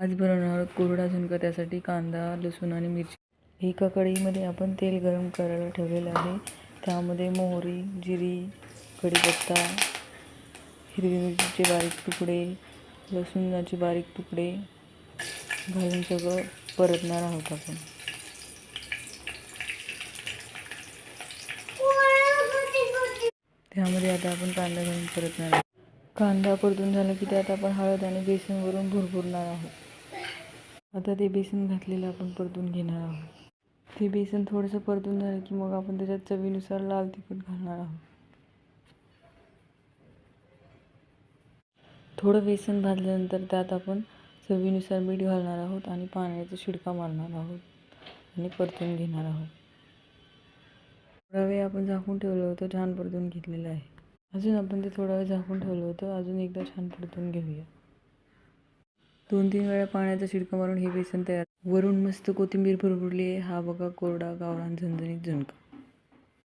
आज बनवणार आहोत कोरडा झुणका. त्यासाठी कांदा, लसूण आणि मिरची. एका कढईमध्ये आपण तेल गरम करायला ठेवलेलं आहे. त्यामध्ये मोहरी, जिरी, कढीपत्ता, हिरवी मिरचीचे बारीक तुकडे, लसूणाचे बारीक तुकडे घालून सगळं परतणार आहोत आपण. त्यामध्ये आता आपण कांदा घालून परतणार आहोत. कांदा परतून झाला की त्यात आपण हळद आणि बेसन वरून भुरभुरणार आहोत. आता ते बेसन घातलेलं आपण परतून घेणार आहोत. ते बेसन थोडंसं परतून झालं की मग आपण त्याच्यात चवीनुसार लाल तिखट घालणार आहोत. थोडं बेसन भाजल्यानंतर त्यात आपण चवीनुसार मीठ घालणार आहोत आणि पाण्याचा शिडका मारणार आहोत आणि परतून घेणार आहोत. थोडा वेळ आपण झाकून ठेवलं होतं, छान परतून घेतलेलं आहे. अजून आपण ते थोडा वेळ झाकून ठेवलं होतं, अजून एकदा छान परतून घेऊया. 2-3 वेळा पाण्याचा शिडका मारून हे बेसन तयार. वरून मस्त कोथिंबीर भुरभुरली आहे. हा बघा कोरडा गावरान झणझणीत झुणका.